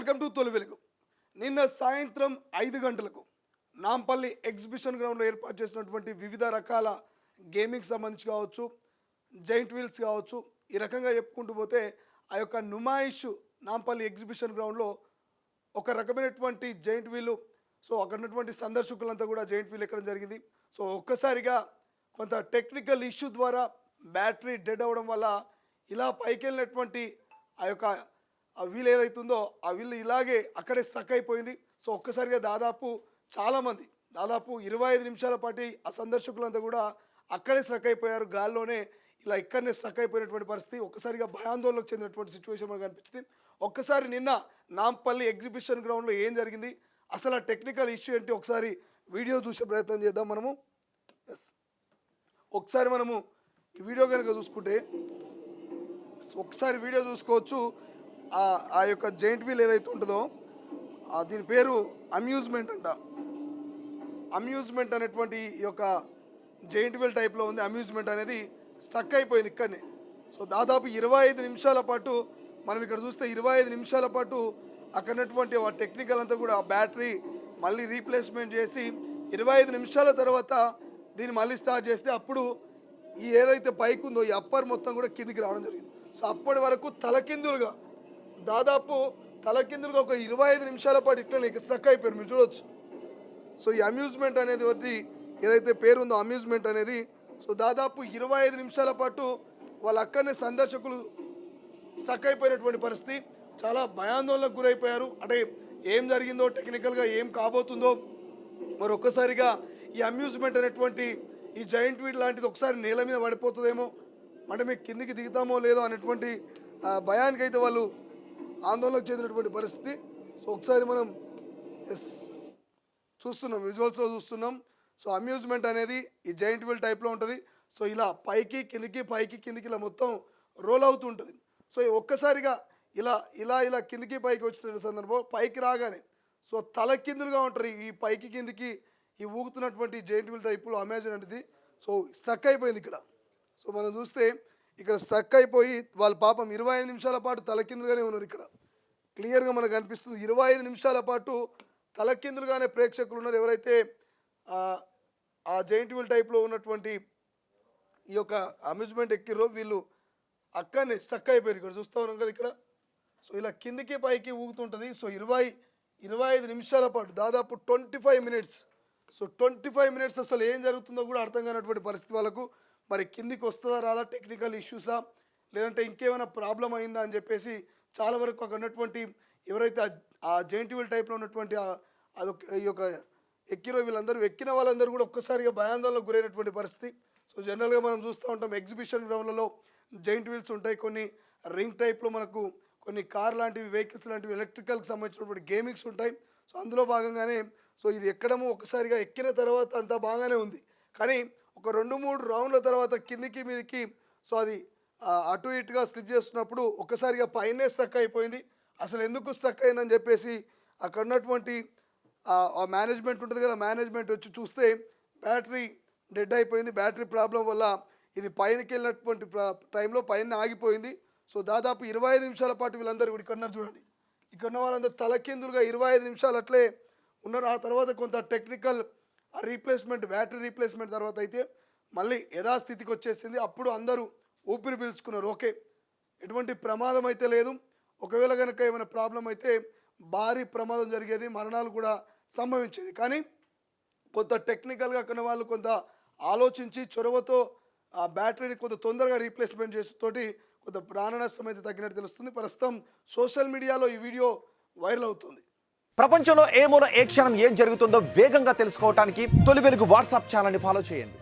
Welcome to తొలి వెలుగు. నిన్న సాయంత్రం 5 గంటలకు నాంపల్లి ఎగ్జిబిషన్ గ్రౌండ్లో ఏర్పాటు చేసినటువంటి వివిధ రకాల గేమింగ్ సంబంధించి కావచ్చు, జైంట్ వీల్స్ కావచ్చు, ఈ రకంగా చెప్పుకుంటూ పోతే ఆ యొక్క నుమాయిష్ నాంపల్లి ఎగ్జిబిషన్ గ్రౌండ్లో ఒక రకమైనటువంటి జైంట్ వీలు. సో అక్కడ ఉన్నటువంటి సందర్శకులంతా కూడా జైంట్ వీల్ ఎక్కడం జరిగింది. సో ఒక్కసారిగా కొంత టెక్నికల్ ఇష్యూ ద్వారా బ్యాటరీ డెడ్ అవ్వడం వల్ల ఇలా పైకి వెళ్ళినటువంటి ఆ యొక్క ఆ వీల్ ఏదైతుందో ఆ వీల్ ఇలాగే అక్కడే స్ట్రక్ అయిపోయింది. సో ఒక్కసారిగా చాలామంది దాదాపు 25 నిమిషాల పాటు ఆ సందర్శకులంతా కూడా అక్కడే స్ట్రక్ అయిపోయారు. గాల్లోనే ఇలా ఇక్కడనే స్ట్రక్ అయిపోయినటువంటి పరిస్థితి. ఒక్కసారిగా భయాందోళనకు చెందినటువంటి సిచ్యువేషన్ మనకు కనిపించింది. ఒక్కసారి నిన్న నాంపల్లి ఎగ్జిబిషన్ గ్రౌండ్లో ఏం జరిగింది, అసలు ఆ టెక్నికల్ ఇష్యూ ఏంటి, ఒకసారి వీడియో చూసే ప్రయత్నం చేద్దాం మనము. ఒకసారి మనము ఈ వీడియో కనుక చూసుకుంటే ఒకసారి వీడియో చూసుకోవచ్చు. ఆ యొక్క జైంట్ వీల్ ఏదైతే ఉంటుందో దీని పేరు అమ్యూజ్మెంట్ అంట. అమ్యూజ్మెంట్ అనేటువంటి ఈ యొక్క జైంట్ వీల్ టైప్లో ఉంది. అమ్యూజ్మెంట్ అనేది స్టక్ అయిపోయింది ఇక్కడనే. సో దాదాపు 25 నిమిషాల పాటు మనం ఇక్కడ చూస్తే 25 నిమిషాల పాటు అక్కడటువంటి ఆ టెక్నికల్ అంతా కూడా బ్యాటరీ మళ్ళీ రీప్లేస్మెంట్ చేసి 25 నిమిషాల తర్వాత దీన్ని మళ్ళీ స్టార్ట్ చేస్తే అప్పుడు ఈ ఏదైతే పైకి ఉందో ఈ అప్పర్ మొత్తం కూడా కిందికి రావడం జరిగింది. సో అప్పటి వరకు తలకిందులుగా ఒక 25 నిమిషాల పాటు ఇట్లా స్ట్రక్ అయిపోయారు, మీరు చూడవచ్చు. సో ఈ అమ్యూజ్మెంట్ అనేది ఏదైతే పేరు ఉందో అమ్యూజ్మెంట్ అనేది, సో దాదాపు 25 నిమిషాల పాటు వాళ్ళ అక్కడనే సందర్శకులు స్ట్రక్ అయిపోయినటువంటి పరిస్థితి. చాలా భయాందోళనకు గురైపోయారు. అంటే ఏం జరిగిందో, టెక్నికల్గా ఏం కాబోతుందో, మరి ఒక్కసారిగా ఈ అమ్యూజ్మెంట్ అనేటువంటి ఈ జైంట్ వీల్ లాంటిది ఒకసారి నేల మీద పడిపోతుందేమో, అంటే మీకు కిందికి దిగుతామో లేదో అనేటువంటి భయానికైతే వాళ్ళు ఆందోళనకు చెందినటువంటి పరిస్థితి. సో ఒకసారి మనం చూస్తున్నాం, విజువల్స్లో చూస్తున్నాం. సో అమ్యూజ్మెంట్ అనేది ఈ జైంట్ వీల్ టైప్లో ఉంటుంది. సో ఇలా పైకి కిందికి ఇలా మొత్తం రోల్ అవుతూ ఉంటుంది. సో ఒక్కసారిగా ఇలా కిందికి పైకి వచ్చిన సందర్భం పైకి రాగానే సో తలకిందులుగా ఉంటారు ఈ పైకి కిందికి ఈ ఊగుతున్నటువంటి జైంట్ వీల్ టైప్లో అమెజాన్ అనేది. సో స్ట్రక్ అయిపోయింది ఇక్కడ. సో మనం చూస్తే ఇక్కడ స్ట్రక్ అయిపోయి వాళ్ళ పాపం 25 నిమిషాల పాటు తలకిందులుగానే ఉన్నారు. ఇక్కడ క్లియర్గా మనకు కనిపిస్తుంది 25 నిమిషాల పాటు తలకిందులుగానే ప్రేక్షకులు ఉన్నారు. ఎవరైతే ఆ జైంట్ వీల్ టైప్లో ఉన్నటువంటి ఈ యొక్క అమ్యూజ్మెంట్ ఎక్కిరో వీళ్ళు అక్కడనే స్ట్రక్ అయిపోయారు. ఇక్కడ చూస్తూ ఉన్నాం కదా ఇక్కడ. సో ఇలా కిందికి పైకి ఊగుతుంటుంది. సో 25 నిమిషాల పాటు దాదాపు 25 మినిట్స్. సో 25 మినిట్స్ అసలు ఏం జరుగుతుందో కూడా అర్థం కానటువంటి పరిస్థితి వాళ్ళకు. మరి కిందికి వస్తుందా రాదా, టెక్నికల్ ఇష్యూసా, లేదంటే ఇంకేమైనా ప్రాబ్లం అయిందా అని చెప్పేసి చాలా వరకు అక్కడ ఉన్నటువంటి ఎవరైతే ఆ జైంట్ వీల్ టైప్లో ఉన్నటువంటి ఈ యొక్క ఎక్కిరో వీళ్ళందరూ ఎక్కిన వాళ్ళందరూ కూడా ఒక్కసారిగా భయాందోళనకు గురైనటువంటి పరిస్థితి. సో జనరల్గా మనం చూస్తూ ఉంటాం ఎగ్జిబిషన్ గ్రౌండ్లలో జైంట్ వీల్స్ ఉంటాయి, కొన్ని రింగ్ టైప్లో మనకు కొన్ని కార్ లాంటివి, వెహికల్స్ లాంటివి, ఎలక్ట్రికల్కి సంబంధించినటువంటి గేమింగ్స్ ఉంటాయి. సో అందులో భాగంగానే సో ఇది ఎక్కడము ఒకసారిగా ఎక్కిన తర్వాత అంతా బాగానే ఉంది, కానీ ఒక 2-3 రౌండ్ల తర్వాత కిందికి మీదికి సో అది అటు ఇటుగా స్లిప్ చేస్తున్నప్పుడు ఒక్కసారిగా పైనే స్ట్రక్ అయిపోయింది. అసలు ఎందుకు స్ట్రక్ అయిందని చెప్పేసి అక్కడ ఉన్నటువంటి ఆ మేనేజ్మెంట్ ఉంటుంది కదా, మేనేజ్మెంట్ వచ్చి చూస్తే బ్యాటరీ డెడ్ అయిపోయింది. బ్యాటరీ ప్రాబ్లం వల్ల ఇది పైనకి వెళ్ళినటువంటి టైంలో పైన ఆగిపోయింది. సో దాదాపు 25 నిమిషాల పాటు వీళ్ళందరూ కూడా ఇక్కడ ఉన్నారు చూడండి. ఇక్కడ ఉన్న వాళ్ళందరూ తలకిందులుగా 25 నిమిషాలు అట్లే ఉన్నారు. ఆ తర్వాత కొంత టెక్నికల్ బ్యాటరీ రీప్లేస్మెంట్ తర్వాత అయితే మళ్ళీ యథాస్థితికి వచ్చేసింది. అప్పుడు అందరూ ఊపిరి పీల్చుకున్నారు. ఓకే, ఎటువంటి ప్రమాదం అయితే లేదు. ఒకవేళ కనుక ఏమైనా ప్రాబ్లం అయితే భారీ ప్రమాదం జరిగేది, మరణాలు కూడా సంభవించేది. కానీ కొంత టెక్నికల్గా అక్కడ వాళ్ళు కొంత ఆలోచించి చొరవతో ఆ బ్యాటరీని కొంత తొందరగా రీప్లేస్మెంట్ చేసేతోటి కొంత ప్రాణ నష్టం అయితే తగ్గినట్టు తెలుస్తుంది. ప్రస్తుతం సోషల్ మీడియాలో ఈ వీడియో వైరల్ అవుతుంది. ప్రపంచంలో ఏ మూల ఏ క్షణం ఏం జరుగుతుందో వేగంగా తెలుసుకోవడానికి తొలి వెలుగు వాట్సాప్ ఛానల్ని ఫాలో చేయండి.